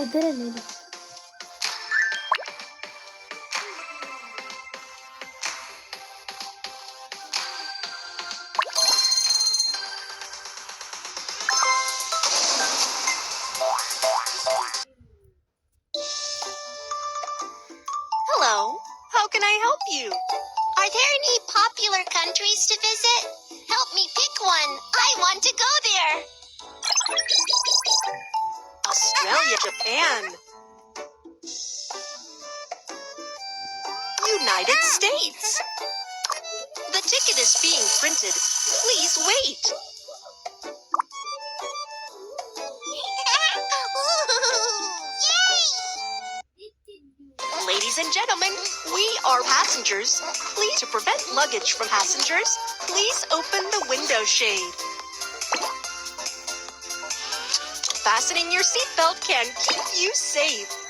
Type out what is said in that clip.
ಅದರಲ್ಲಿದೆ. Hello. How can I help you? Are there any popular countries to visit? Help me pick one. I want to go there. Australia, Japan. United States. The ticket is being printed. Please wait. Ladies and gentlemen, we are passengers. Please, to prevent luggage from passengers, please open the window shade. Fastening your seatbelt can keep you safe.